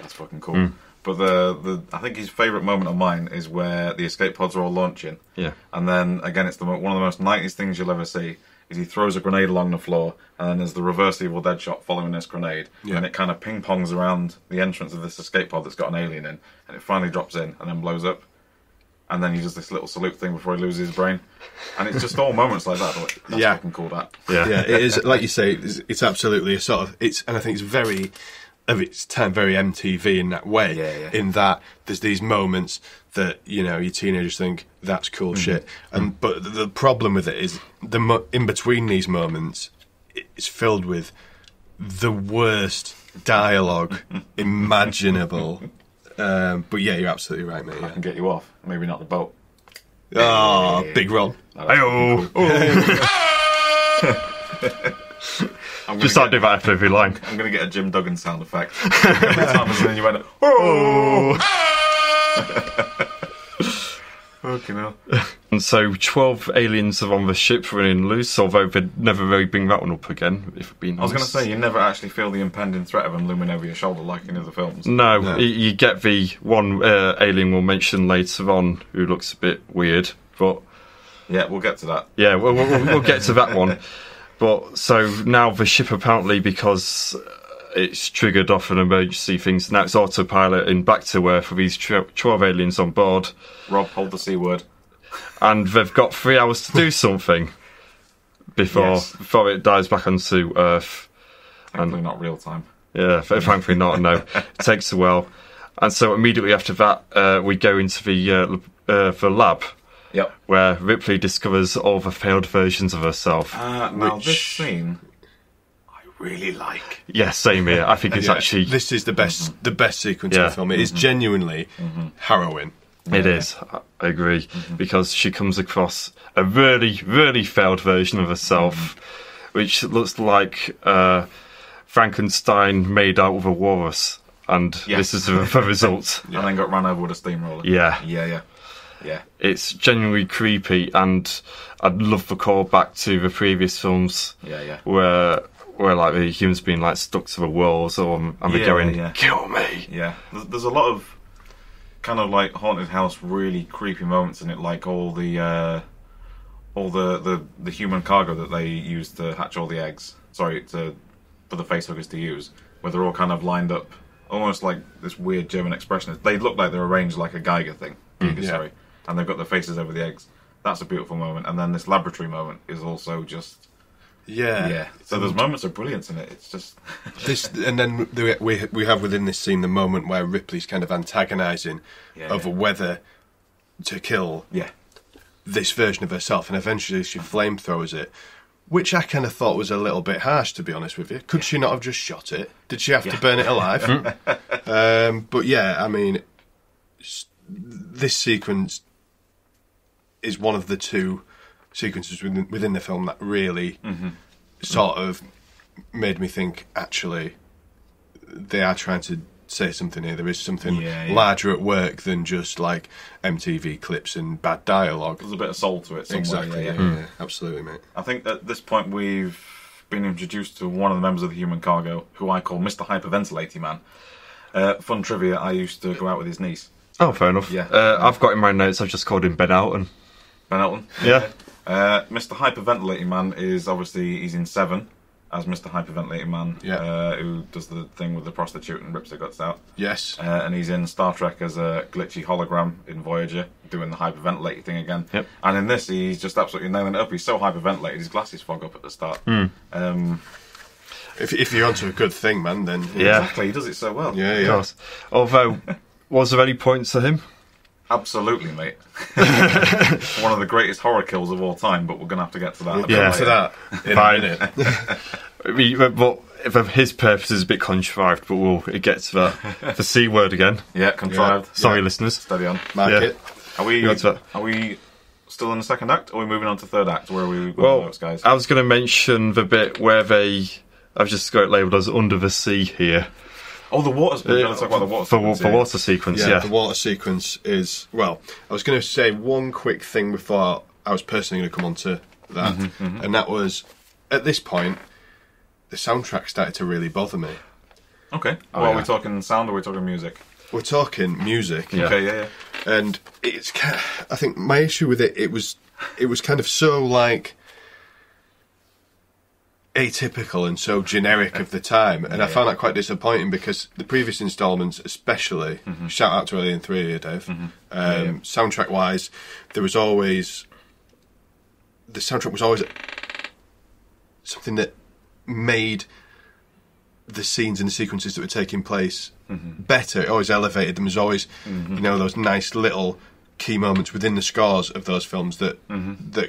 A: that's fucking cool. But the I think his favourite moment of mine is where the escape pods are all launching.
C: Yeah.
A: And then, again, it's one of the most 90s things you'll ever see, is he throws a grenade along the floor, and then there's the reverse Evil Dead shot following this grenade, and it kind of ping-pongs around the entrance of this escape pod that's got an alien in, and it finally drops in, and then blows up. And then he does this little salute thing before he loses his brain. And it's just all moments like that. Like, that's fucking cool, that.
B: Yeah, it is. Like you say, it's absolutely a sort of... and I think it's very... of its time, very MTV in that way. In that there's these moments that, your teenagers think, that's cool shit. But the problem with it is, in between these moments, it's filled with the worst dialogue imaginable. But yeah, you're absolutely right, mate.
A: I can get you off. Maybe not the boat.
B: Oh, Big Ron.
C: Hey-oh. Just start doing that after every line.
A: I'm going to get a Jim Duggan sound effect. Every time, and then you went, oh! Fucking hell.
C: And so 12 aliens are on the ship running loose, although they'd never really bring that one up again, if being honest.
A: I was going to say, you never actually feel the impending threat of them looming over your shoulder like in other films.
C: No. You get the one alien we'll mention later on who looks a bit weird, but...
A: Yeah, we'll get to that.
C: Yeah, we'll get to that one. But so now the ship, apparently, because it's triggered off an emergency thing, now it's autopiloting back to Earth with these 12 aliens on board.
A: Rob, hold the C word.
C: And they've got 3 hours to do something before it dives back onto Earth.
A: Thankfully not real time.
C: Yeah, thankfully not, no. It takes a while. And so immediately after that, we go into the lab.
A: Yep.
C: Where Ripley discovers all the failed versions of herself.
A: Now, this scene, I really like.
C: Yeah, same here. I think it's actually...
B: This is the best sequence of the film. It is genuinely harrowing.
C: It is, I agree. Because she comes across a really, really failed version of herself which looks like Frankenstein made out with a walrus, and this is the result.
A: And then got run over with a steamroller.
C: Yeah. It's genuinely creepy, and I'd love to call back to the previous films. Where like the humans being like stuck to the walls, and they're going, "Kill me."
A: Yeah, there's a lot of kind of like haunted house, really creepy moments in it, like all the human cargo that they use to hatch all the eggs. For the facehuggers to use, where they're all kind of lined up, almost like this weird German expression. They look like they're arranged like a Geiger thing. Sorry, and they've got their faces over the eggs. That's a beautiful moment, and then this laboratory moment is also just. So those moments are brilliant in it. It's just
B: this, and then we have within this scene the moment where Ripley's kind of antagonising over whether to kill this version of herself, and eventually she flamethrowers it, which I kind of thought was a little bit harsh, to be honest with you. Could she not have just shot it? Did she have to burn it alive? But yeah, I mean, this sequence is one of the two sequences within the film that really sort of made me think, actually, they are trying to say something here. There is something larger at work than just like MTV clips and bad dialogue.
A: There's a bit of soul to it somewhere.
B: Exactly, absolutely, mate.
A: I think at this point we've been introduced to one of the members of the human cargo, who I call Mr. Hyperventilating Man. Fun trivia, I used to go out with his niece.
C: Oh, fair enough. I've got in my notes, I've just called him Ben Elton.
A: Ben Elton?
C: Yeah.
A: Mr. Hyperventilating Man is obviously, he's in Seven as Mr. Hyperventilating Man, who does the thing with the prostitute and rips her guts out.
B: Yes.
A: And he's in Star Trek as a glitchy hologram in Voyager, doing the hyperventilating thing again.
C: Yep.
A: And in this, he's just absolutely nailing it up. He's so hyperventilated, his glasses fog up at the start.
B: If you're onto a good thing, man, then...
A: Exactly, he does it so well.
B: Yeah.
C: Of course. Although, was there any points to him?
A: Absolutely, mate. One of the greatest horror kills of all time, but we're going to have to get to that.
B: We'll get to that in a minute.
C: But for his purpose, is a bit contrived, but we'll get to that. The C word again.
A: Yeah, contrived.
C: Sorry, listeners.
A: Steady on.
B: Mark it.
A: Are we still in the second act, or are we moving on to third act? Where are we
C: going
A: notes, guys?
C: I was going to mention the bit where I've just got it labelled as Under the Sea here.
A: Oh, the water. We're going to talk about the water sequence.
C: The water sequence,
B: the water sequence is... Well, I was going to say one quick thing before I was personally going to come on to that, and that was, at this point, the soundtrack started to really bother me.
A: Okay. Are we talking sound or are we talking music?
B: We're talking music.
A: Yeah. Okay, yeah.
B: And it's kind of, I think my issue with it was kind of so, like... atypical and so generic of the time, and I found that quite disappointing because the previous installments especially, shout out to Alien 3 here, Dave, soundtrack wise, the soundtrack was always something that made the scenes and the sequences that were taking place better. It always elevated them. There's always those nice little key moments within the scores of those films that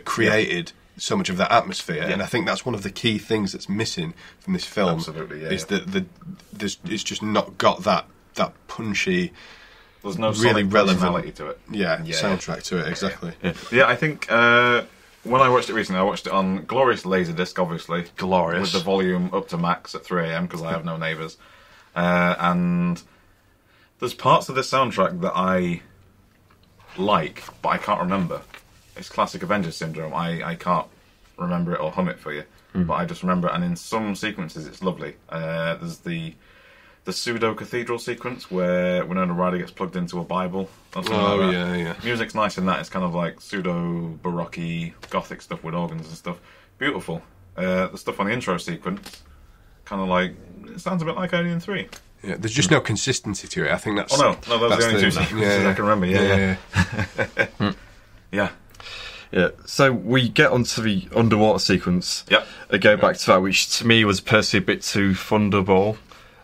B: created so much of that atmosphere, and I think that's one of the key things that's missing from this film.
A: Absolutely,
B: is that it's just not got that punchy.
A: There's no
B: really
A: relevant to it.
B: Soundtrack to it, exactly.
A: Yeah, I think when I watched it recently, I watched it on glorious Laserdisc, obviously, with the volume up to max at 3 a.m. because I have no neighbours, and there's parts of this soundtrack that I like, but I can't remember. It's classic Avengers syndrome. I can't remember it or hum it for you, but I just remember it. And in some sequences, it's lovely. There's the pseudo cathedral sequence where Winona Ryder gets plugged into a Bible.
B: Yeah.
A: Music's nice in that. It's kind of like pseudo baroque gothic stuff with organs and stuff. Beautiful. The stuff on the intro sequence, kind of like, it sounds a bit like Alien 3.
B: Yeah, there's just no consistency to it. I think that's.
A: No, that was the only two sequences I can remember. Yeah.
C: Yeah, so we get onto the underwater sequence.
A: Yep.
C: And go back to that, which to me was personally a bit too Thunderball.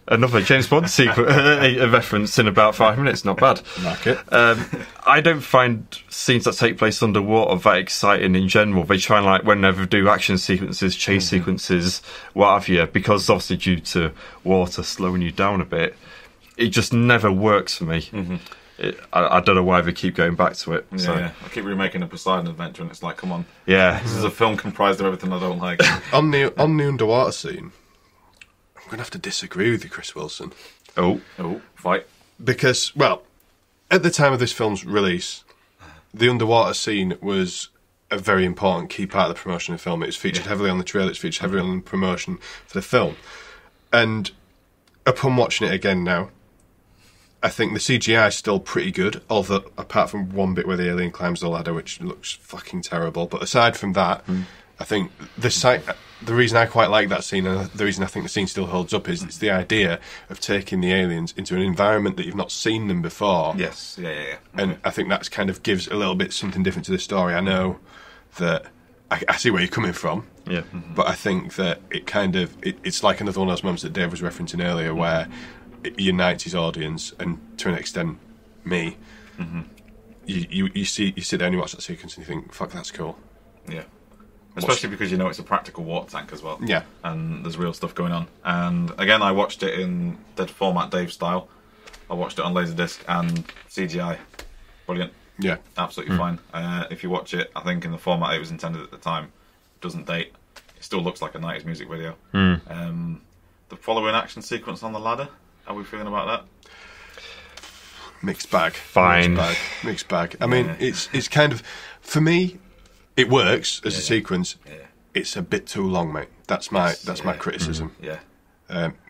C: Another James Bond sequence, a reference in about 5 minutes, not bad.
B: Like it.
C: I don't find scenes that take place underwater that exciting in general. They try and, like, whenever they do action sequences, chase sequences, what have you, because obviously due to water slowing you down a bit, it just never works for me. I don't know why they keep going back to it.
A: Yeah,
C: so.
A: yeah. I keep remaking a Poseidon Adventure, and it's like, come on.
C: Yeah.
A: This is a film comprised of everything I don't like.
B: on the underwater scene, I'm going to have to disagree with you, Chris Wilson.
A: Oh, fight.
B: Because, well, at the time of this film's release, the underwater scene was a very important key part of the promotion of the film. It was featured heavily on the trailer, it's featured heavily on the promotion for the film. And upon watching it again now, I think the CGI is still pretty good, although apart from one bit where the alien climbs the ladder, which looks fucking terrible. But aside from that, I think the reason I quite like that scene, and the reason I think the scene still holds up, is it's the idea of taking the aliens into an environment that you've not seen them before.
A: Yes, yeah.
B: And I think that's kind of gives a little bit something different to the story. I know that I see where you're coming from, but I think that it's like another one of those moments that Dave was referencing earlier, where it unites his audience, and to an extent, me. You sit there and you watch that sequence and you think, "Fuck, that's cool."
A: Yeah, especially because you know it's a practical water tank as well.
B: Yeah,
A: and there's real stuff going on. And again, I watched it in dead format Dave style. I watched it on Laserdisc and CGI, brilliant.
B: Yeah,
A: absolutely fine. If you watch it, I think in the format it was intended at the time, it doesn't date. It still looks like a 90s music video. The following action sequence on the ladder. How are we feeling about that?
B: Mixed bag.
C: Fine.
B: Mixed bag. I mean, it's kind of, for me, it works as a sequence. Yeah. It's a bit too long, mate. That's my criticism.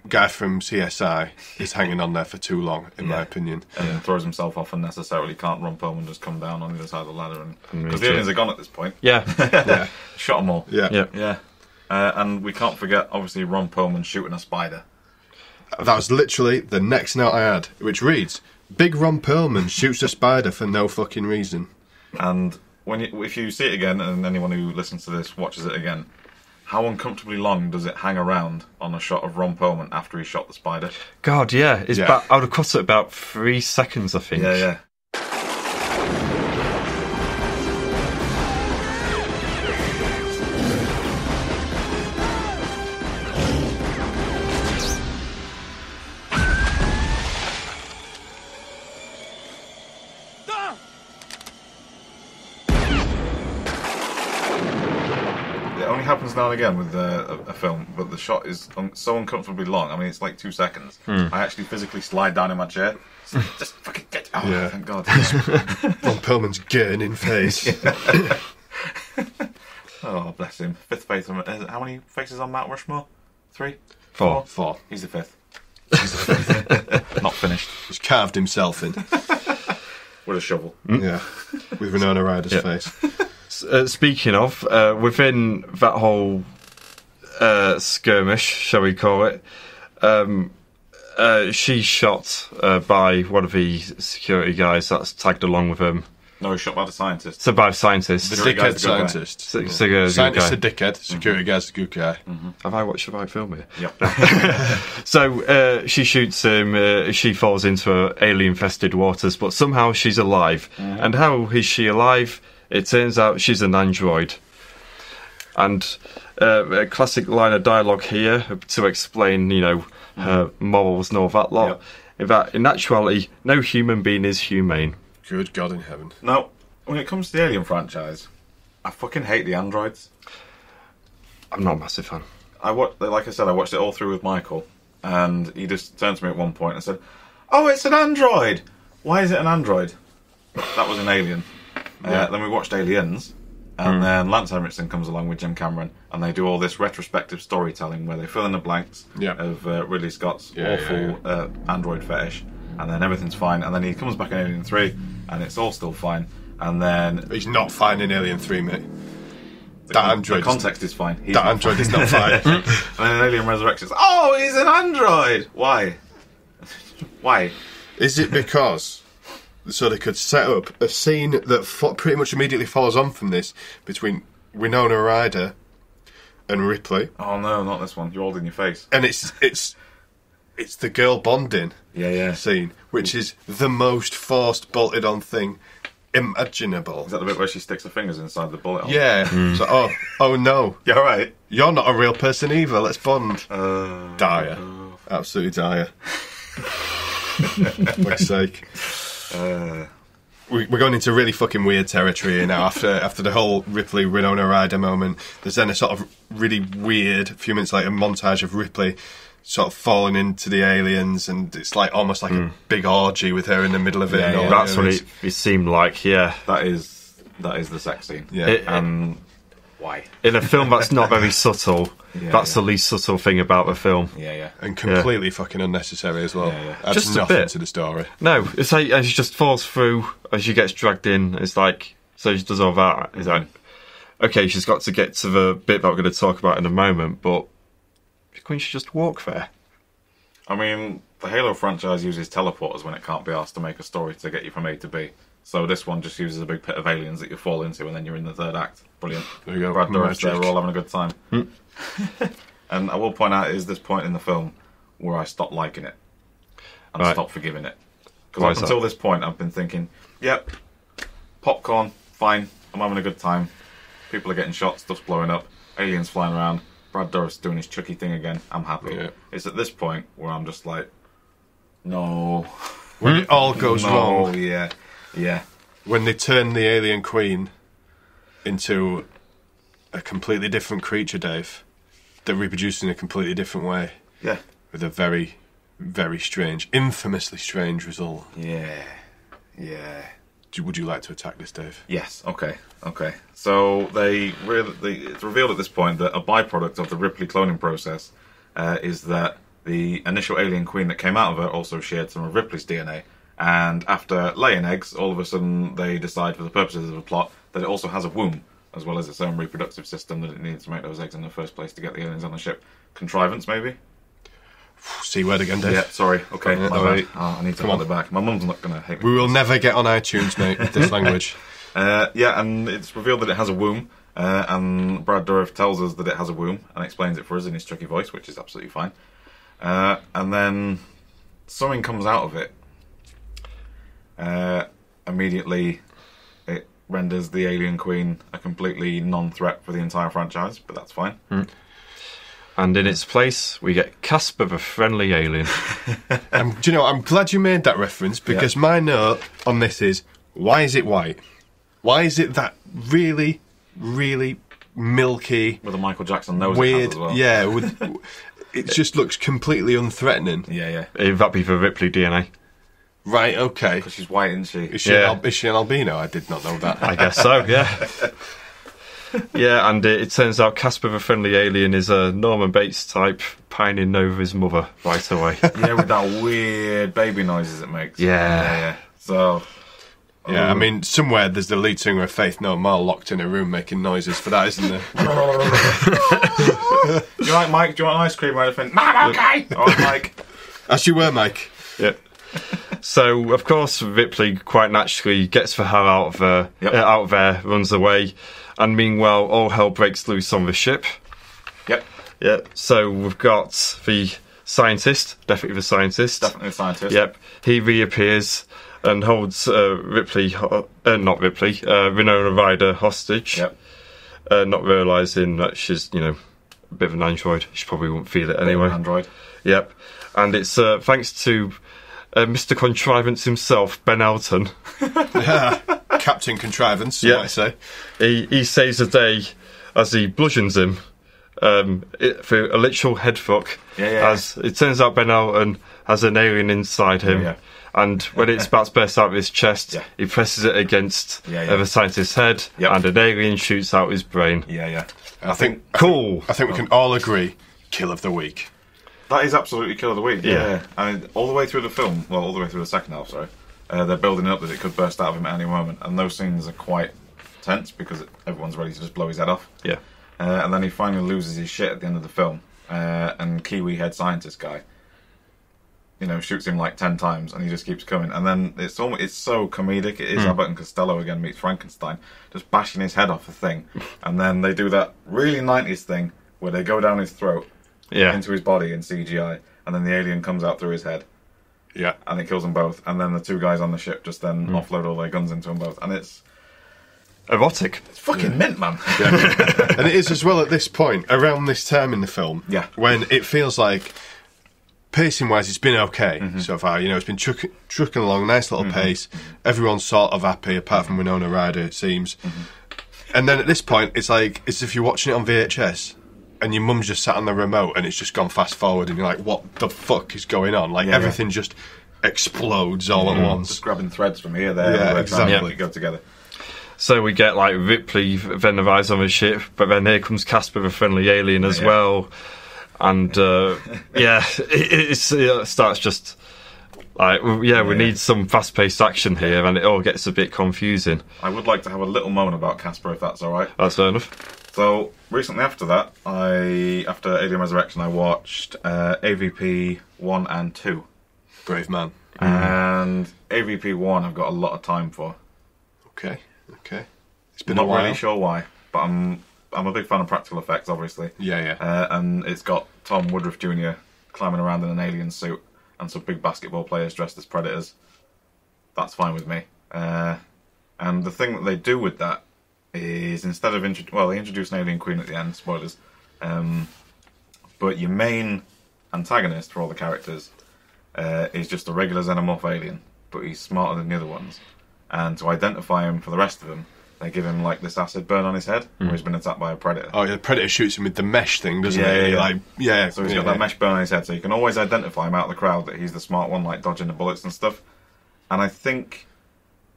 B: Guy from CSI is hanging on there for too long, in my opinion.
A: And throws himself off unnecessarily. Can't Ron Perlman just come down on the other side of the ladder? Because the aliens are gone at this point.
C: Yeah.
A: Shot them all.
B: Yeah.
A: And we can't forget, obviously, Ron Perlman shooting a spider.
B: That was literally the next note I had, which reads, "Big Ron Perlman shoots a spider for no fucking reason."
A: And if you see it again, and anyone who listens to this watches it again, how uncomfortably long does it hang around on a shot of Ron Perlman after he shot the spider?
C: God, yeah. I would have cut it about 3 seconds, I think.
A: Yeah. Happens now and again with a film, but the shot is so uncomfortably long. I mean, it's like 2 seconds. I actually physically slide down in my chair. Just fucking get. Oh, thank God.
B: Ron Perlman's getting in face.
A: Oh, bless him. Fifth face. How many faces on Mount Rushmore? 3?
B: 4.
A: He's the fifth. Not finished.
B: He's carved himself in
A: with a shovel.
B: Yeah, with Winona Ryder's face.
C: Speaking of, within that whole skirmish, shall we call it, she's shot by one of the security guys that's tagged along with him.
A: No, he's shot by the scientist.
C: So by the scientist.
B: The dickhead scientist.
C: Scientist's
B: a dickhead, security guy's a good guy.
C: Have I watched the right film here?
A: Yep.
C: So she shoots him, she falls into alien-infested waters, but somehow she's alive. And how is she alive? It turns out she's an android. And a classic line of dialogue here to explain, her morals and all that lot. Yep. In actuality, no human being is humane.
B: Good God in heaven.
A: Now, when it comes to the Alien franchise, I fucking hate the androids.
C: I'm not a massive fan.
A: Like I said, I watched it all through with Michael, and he just turned to me at one point and said, "Oh, it's an android! Why is it an android? That was an alien." Then we watched Aliens, and then Lance Henriksen comes along with Jim Cameron, and they do all this retrospective storytelling where they fill in the blanks of Ridley Scott's awful android fetish, and then everything's fine, and then he comes back in Alien 3, and it's all still fine, and then...
B: He's not fine in Alien 3, mate.
A: The context is fine.
B: That android is not fine.
A: And then in Alien Resurrections, oh, he's an android! Why? Why?
B: Is it because... So they could set up a scene that pretty much immediately follows on from this between Winona Ryder and Ripley.
A: Oh no, not this one. You're holding your face.
B: And it's the girl bonding scene, which is the most forced, bolted-on thing imaginable.
A: Is that the bit where she sticks her fingers inside the bullet hole?
B: Yeah. So, oh no.
A: Yeah, right.
B: You're not a real person either, let's bond. Dire. Absolutely dire. For fuck's sake. We're going into really fucking weird territory here now. After the whole Ripley Winona Ryder moment, there's then a sort of really weird, a few minutes later, montage of Ripley sort of falling into the aliens, and it's like almost like a big orgy with her in the middle of it.
C: Yeah, that's what it seemed like. Yeah,
A: that is the sex scene.
B: Yeah,
A: why
C: in a film that's not very subtle? That's the least subtle thing about the film.
A: Yeah,
B: and completely fucking unnecessary as well. Adds
C: just
B: nothing to the story.
C: No, it's like as she just falls through, as she gets dragged in. It's like so she does all that. It's like okay, she's got to get to the bit that we're going to talk about in a moment, but couldn't she just walk there?
A: I mean, the Halo franchise uses teleporters when it can't be asked to make a story to get you from A to B. So this one just uses a big pit of aliens that you fall into, and then you're in the third act. Brilliant.
B: There you go.
A: Brad Dourif there, we're all having a good time. And I will point out, it is this point in the film where I stopped liking it and stopped forgiving it. Because until this point, I've been thinking, yep, popcorn, fine, I'm having a good time. People are getting shot, stuff's blowing up, aliens flying around, Brad Dourif's doing his Chucky thing again, I'm happy. Yeah. It's at this point where I'm just like, no.
B: When it all goes wrong.
A: Yeah.
B: When they turn the alien queen into a completely different creature, Dave, that reproduces in a completely different way.
A: Yeah.
B: With a very, very strange, infamously strange result.
A: Yeah.
B: Would you like to attack this, Dave?
A: Yes, okay. So it's revealed at this point that a byproduct of the Ripley cloning process is that the initial alien queen that came out of her also shared some of Ripley's DNA. And after laying eggs, all of a sudden they decide, for the purposes of the plot, that it also has a womb, as well as its own reproductive system that it needs to make those eggs in the first place to get the aliens on the ship. Contrivance, maybe?
B: C word again, Dave.
A: Yeah, sorry. Okay, my bad. I need to hold it back. My mum's not going to hate me.
B: We will never get on iTunes, mate, with this language.
A: And it's revealed that it has a womb, and Brad Dourif tells us that it has a womb, and explains it for us in his Chucky voice, which is absolutely fine. And then something comes out of it. Immediately, it renders the alien queen a completely non-threat for the entire franchise, but that's fine.
C: And in its place, we get Casper the Friendly Alien.
B: Do you know, I'm glad you made that reference, because my note on this is, why is it white? Why is it that really, really milky...
A: With a Michael Jackson nose
B: weird,
A: it has as well.
B: Yeah, it just looks completely unthreatening.
A: Yeah.
C: That'd be for Ripley DNA.
B: Right, okay.
A: Because she's white, isn't she?
B: Is she an albino? I did not know that.
C: I guess so, yeah. Yeah, and it turns out Casper the Friendly Alien is a Norman Bates type pining over his mother right away.
A: Yeah, with that weird baby noises it makes.
C: Yeah.
A: So...
B: Yeah, I mean, somewhere there's the lead singer of Faith No More locked in a room making noises for that, isn't there?
A: Do you like Mike? Do you want ice cream or anything? No, I'm okay! All right, Mike.
B: As you were, Mike.
C: Yep. So, of course, Ripley quite naturally gets the hell out of there, runs away, and meanwhile, all hell breaks loose on the ship.
A: Yep.
C: Yeah. So we've got the scientist, definitely the scientist.
A: Definitely the scientist.
C: Yep. He reappears and holds Winona Ryder hostage.
A: Yep.
C: Not realising that she's, a bit of an android. She probably won't feel it anyway.
A: Android.
C: Yep. And it's thanks to Mr. Contrivance himself, Ben Elton.
B: Captain Contrivance, you might say.
C: He saves the day as he bludgeons him for a literal head fuck.
A: Yeah.
C: As it turns out, Ben Elton has an alien inside him.
A: Yeah.
C: And when it's about to burst out of his chest, he presses it against the scientist's head, and an alien shoots out his brain.
A: Yeah.
B: I think we can all agree, kill of the week.
A: That is absolutely kill of the week. Yeah. I mean, all the way through the film, all the way through the second half, sorry, they're building up that it could burst out of him at any moment, and those scenes are quite tense because everyone's ready to just blow his head off.
C: Yeah.
A: And then he finally loses his shit at the end of the film, and Kiwi head scientist guy, shoots him like 10 times, and he just keeps coming. And then it's so comedic. It is Abbott and Costello again meets Frankenstein, just bashing his head off the thing. And then they do that really 90s thing where they go down his throat into his body in CGI, and then the alien comes out through his head.
B: Yeah.
A: And it kills them both. And then the two guys on the ship just then offload all their guns into them both. And it's
C: erotic.
A: It's fucking mint, man.
B: Yeah. And it is as well at this point, around this time in the film, when it feels like pacing-wise, it's been okay so far. You know, it's been trucking along, nice little pace. Everyone's sort of happy, apart from Winona Ryder, it seems. And then at this point, it's like it's if you're watching it on VHS and your mum's just sat on the remote and it's just gone fast forward and you're like, what the fuck is going on? Like, everything just explodes all at once.
A: Just grabbing threads from here, there,
B: yeah, exactly.
A: Go together.
C: So we get like Ripley, then the eyes on the ship, but then here comes Casper, the friendly alien, as well. And it starts just like we need some fast-paced action here, and it all gets a bit confusing. I
A: would like to have a little moan about Casper, if that's all right.
C: That's fair enough.
A: So recently, after that, after Alien Resurrection, I watched AVP 1 and 2.
B: Brave man.
A: And AVP 1, I've got a lot of time for.
B: Okay. It's been
A: a
B: while.
A: Not really sure why, but I'm a big fan of practical effects, obviously.
B: Yeah.
A: And it's got Tom Woodruff Jr. climbing around in an alien suit and some big basketball players dressed as predators. That's fine with me. And the thing that they do with that is instead of they introduce an alien queen at the end. Spoilers. But your main antagonist for all the characters is just a regular xenomorph alien, but he's smarter than the other ones. And to identify him for the rest of them, they give him like this acid burn on his head, where he's been attacked by a predator.
B: Oh, yeah, the predator shoots him with the mesh thing, doesn't it?
A: Yeah. So he's got that mesh burn on his head, so you can always identify him out of the crowd that he's the smart one, like dodging the bullets and stuff. And I think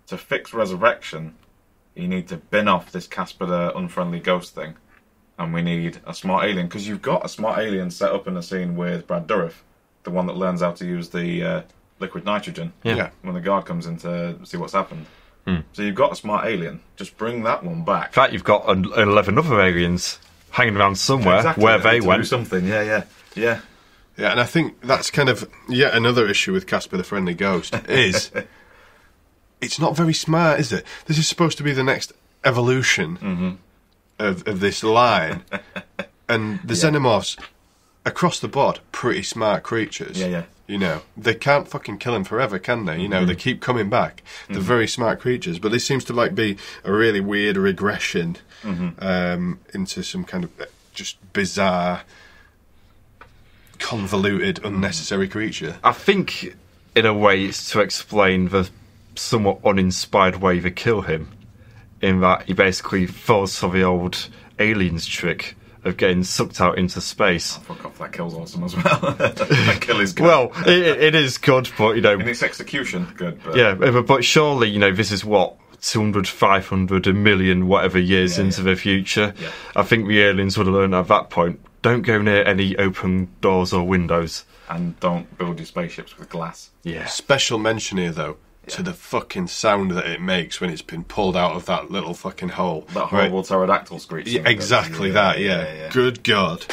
A: to fix Resurrection, you need to bin off this Casper the unfriendly ghost thing, and we need a smart alien, because you've got a smart alien set up in a scene with Brad Dourif, the one that learns how to use the liquid nitrogen when the guard comes in to see what's happened. So you've got a smart alien. Just bring that one back.
C: In fact, you've got 11 other aliens hanging around somewhere where they went.
A: Do something. Yeah.
B: Yeah, and I think that's kind of yet another issue with Casper the Friendly Ghost is it's not very smart, is it? This is supposed to be the next evolution of this line, and the xenomorphs across the board pretty smart creatures.
A: Yeah.
B: You know, they can't fucking kill him forever, can they? You know, they keep coming back. They're very smart creatures, but this seems to be a really weird regression into some kind of just bizarre, convoluted, unnecessary creature.
C: I think, in a way, it's to explain the somewhat uninspired way they kill him, in that he basically falls for the old aliens trick of getting sucked out into space.
A: Oh, fuck off, that kill's awesome as well. That kill is good.
C: Well, it is good, but, you know...
A: In its execution, good. But...
C: Yeah, but surely, you know, this is what, 200, 500, a million, whatever years into the future.
A: Yeah.
C: I think the aliens would have learned at that point, don't go near any open doors or windows.
A: And don't build your spaceships with glass.
C: Yeah.
B: Special mention here, though, to the fucking sound that it makes when it's been pulled out of that little fucking hole.
A: That horrible pterodactyl screech.
B: Yeah, exactly that, yeah. Good God.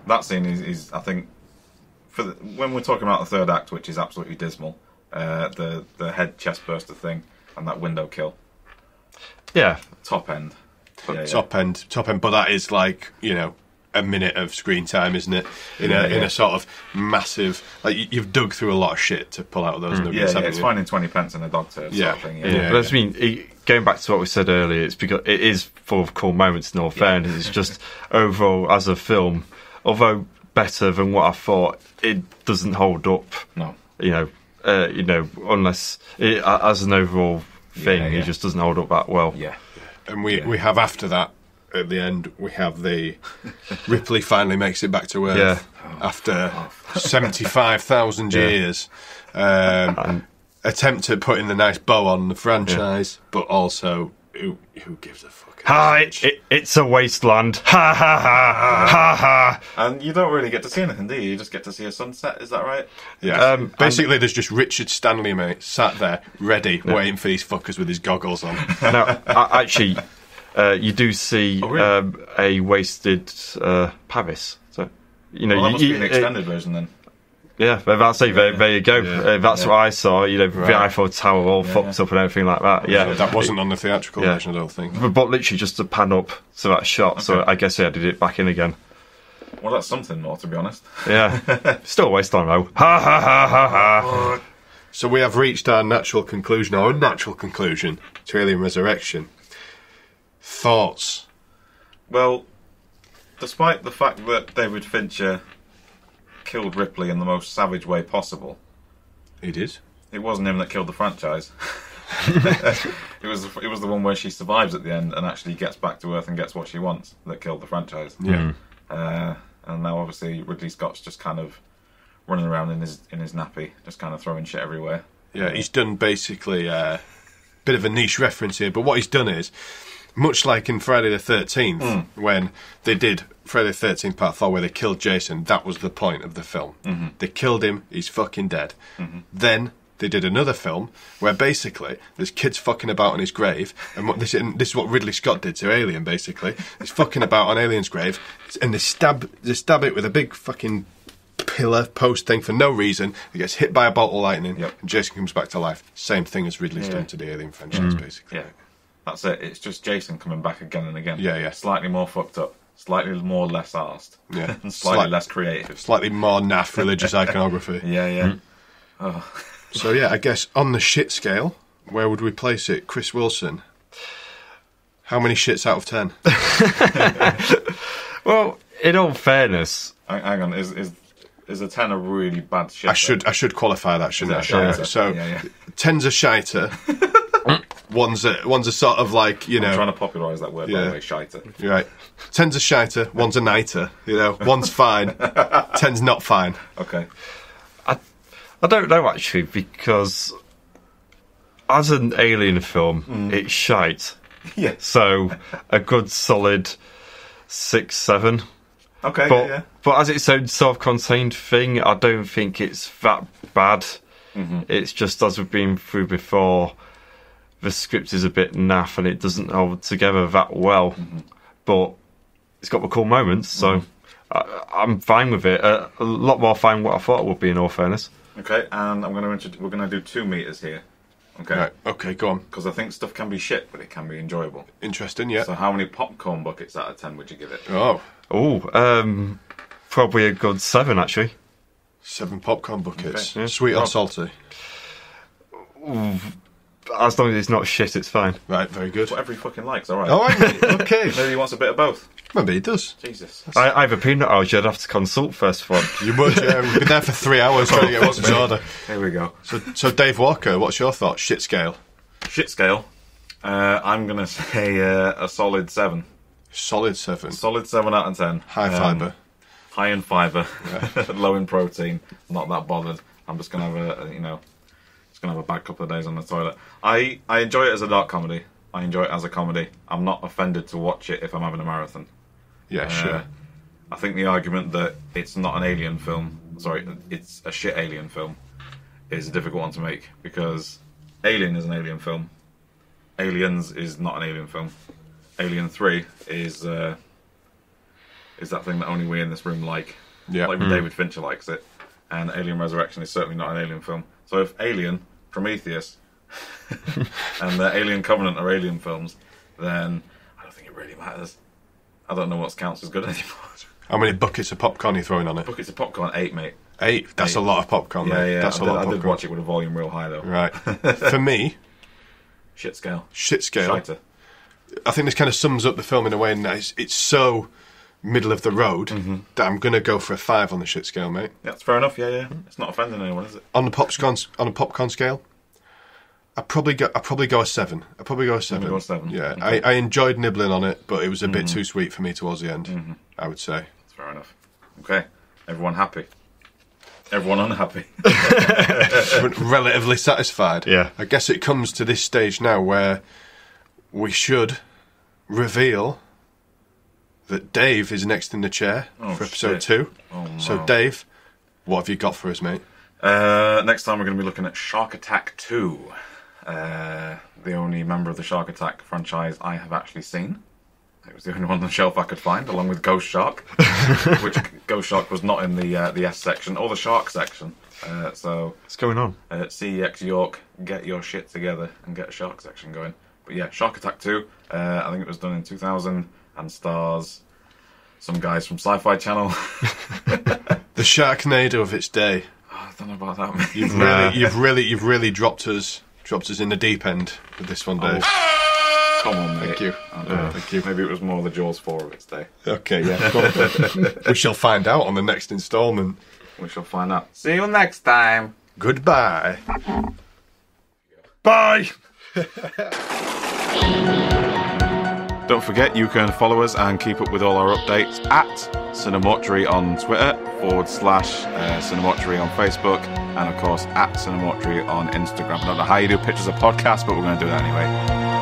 A: That scene is I think, when we're talking about the third act, which is absolutely dismal, the head chest burster thing and that window kill.
C: Yeah.
A: Top end.
B: Top end. But that is like, you know, a minute of screen time, isn't it? In a sort of massive, like you've dug through a lot of shit to pull out of those nuggets.
A: It's finding 20 pence in a dog turd sort of thing.
C: But I mean, going back to what we said earlier, it's because it is full of cool moments in all fairness. It's just overall as a film, although better than what I thought, it doesn't hold up.
A: No.
C: You know, unless as an overall thing, it just doesn't hold up that well.
A: Yeah.
B: And we have after that, at the end, we have the Ripley finally makes it back to Earth after 75,000 years. Attempt at putting the nice bow on the franchise, but also who gives a fuck
C: It's a wasteland. Ha ha ha ha ha.
A: And you don't really get to see anything, do you? You just get to see a sunset. Is that right?
B: Yeah. Basically, there's just Richard Stanley, mate, sat there, ready, waiting for these fuckers with his goggles on.
C: Now, actually, you do see a wasted Paris. So,
A: that must be an extended version then.
C: Yeah, that's it. There you go. Yeah. That's what I saw. The Eiffel Tower all fucked up and everything like that. Yeah,
B: that wasn't on the theatrical version, I don't think.
C: But literally just to pan up to that shot. Okay. So I guess I did it back in again.
A: Well, that's something more, to be honest.
C: Yeah, still a waste on though. Ha ha ha ha ha.
B: So we have reached our natural conclusion, our unnatural conclusion to Alien Resurrection. Thoughts?
A: Well, despite the fact that David Fincher killed Ripley in the most savage way possible.
B: He did.
A: It wasn't him that killed the franchise. It was the one where she survives at the end and actually gets back to Earth and gets what she wants that killed the franchise.
B: Yeah.
A: And now obviously Ridley Scott's just kind of running around in his nappy, just kind of throwing shit everywhere.
B: Yeah, he's done basically a bit of a niche reference here, but what he's done is, much like in Friday the 13th, when they did Friday the 13th Part 4, where they killed Jason, that was the point of the film. Mm-hmm. They killed him, he's fucking dead. Mm-hmm. Then they did another film where basically there's kids fucking about on his grave, and this is what Ridley Scott did to Alien, basically. He's fucking about on Alien's grave, and they stab it with a big fucking pillar post thing for no reason. He gets hit by a bolt of lightning, and Jason comes back to life. Same thing as Ridley's done to the Alien franchise, basically.
A: Yeah. That's it. It's just Jason coming back again and again.
B: Yeah.
A: Slightly more fucked up, slightly more less arsed, and slightly less creative.
B: Slightly more naff religious iconography.
A: Yeah.
B: Oh. So yeah, I guess on the shit scale, where would we place it? Chris Wilson, how many shits out of 10?
C: Well, in all fairness...
A: Hang on, is a 10 a really bad shit?
B: I should qualify that, shouldn't I?
A: Yeah.
B: So 10's a shiter. One's a sort of like,
A: I'm trying to popularise that word, by the way, shiter.
B: You're right. 10's a shiter, one's a niter, one's fine, 10's not fine.
A: Okay.
C: I don't know, actually, because as an Alien film, it's shite.
A: Yeah.
C: So, a good solid 6, 7.
A: Okay,
C: But as its own self-contained thing, I don't think it's that bad. Mm-hmm. It's just, as we've been through before, the script is a bit naff and it doesn't hold together that well. Mm-hmm. But it's got the cool moments, so I'm fine with it. A lot more fine than what I thought it would be, in all fairness.
A: Okay, and we're going to do 2 meters here. Okay.
B: Right. Okay, go on.
A: Because I think stuff can be shit, but it can be enjoyable.
B: Interesting, yeah.
A: So how many popcorn buckets out of 10 would you give it?
C: Probably a good 7, actually.
B: 7 popcorn buckets. Okay. Yeah. Sweet or salty?
C: As long as it's not shit, it's fine.
B: Right, very good.
A: Whatever he fucking likes, alright.
B: Alright, mate. Okay.
A: Maybe he wants a bit of both.
B: Maybe he does.
A: Jesus.
C: I have a peanut allergy. I'd have to consult first one.
B: You would, yeah. We've been there for 3 hours trying to get what's his order.
A: Here we go.
B: So Dave Walker, what's your thoughts? Shit scale?
A: Shit scale? I'm going to say a solid 7.
B: Solid 7?
A: Solid 7 out of 10.
B: High fibre?
A: High in fibre. Low in protein. Not that bothered. I'm just going to have just going to have a bad couple of days on the toilet. I enjoy it as a dark comedy. I enjoy it as a comedy. I'm not offended to watch it if I'm having a marathon.
B: Yeah, sure.
A: I think the argument that it's not an alien film, it's a shit alien film, is a difficult one to make, because Alien is an alien film. Aliens is not an alien film. Alien 3 is that thing that only we in this room like.
B: Yeah.
A: Like David Fincher likes it. And Alien Resurrection is certainly not an alien film. So if Alien, Prometheus, and the Alien Covenant are alien films, then I don't think it really matters. I don't know what counts as good anymore.
B: How many buckets of popcorn are you throwing on it?
A: Buckets of popcorn, 8, mate.
B: 8? That's 8. A lot of popcorn, mate.
A: Yeah.
B: That's a lot of popcorn.
A: I did watch it with a volume real high, though.
B: Right. For me...
A: Shit scale.
B: Shiter. I think this kind of sums up the film in a way, and it's so middle of the road that I'm going to go for a 5 on the shit scale, mate.
A: Yeah, that's fair enough, yeah. It's not offending anyone, is it?
B: On a popcorn scale, I'd probably go a 7. I'd probably go a 7.
A: Go a 7.
B: Yeah, okay. I enjoyed nibbling on it, but it was a bit too sweet for me towards the end, I would say.
A: That's fair enough. Okay, everyone happy? Everyone unhappy?
B: Relatively satisfied.
C: Yeah.
B: I guess it comes to this stage now where we should reveal that Dave is next in the chair for episode 2.
A: Oh, no.
B: So, Dave, what have you got for us, mate?
A: Next time we're going to be looking at Shark Attack 2. The only member of the Shark Attack franchise I have actually seen. It was the only one on the shelf I could find, along with Ghost Shark, which Ghost Shark was not in the S section or the Shark section. So
C: what's going on?
A: CEX York, get your shit together and get a Shark section going. But yeah, Shark Attack 2. I think it was done in 2000 and stars some guys from Sci-Fi Channel.
B: The Sharknado of its day.
A: Oh, I don't know about that, mate.
B: You've really dropped us in the deep end with this one, Dave.
A: Come on, mate.
B: Thank you.
A: Thank you. Maybe it was more the Jaws 4 of its day.
B: Okay, yeah. We shall find out on the next instalment.
A: We shall find out. See you next time.
B: Goodbye.
C: Bye!
A: Don't forget, you can follow us and keep up with all our updates at CineMortuary on Twitter, /CineMortuary on Facebook, and of course at CineMortuary on Instagram. I don't know how you do pictures of podcasts, but we're going to do that anyway.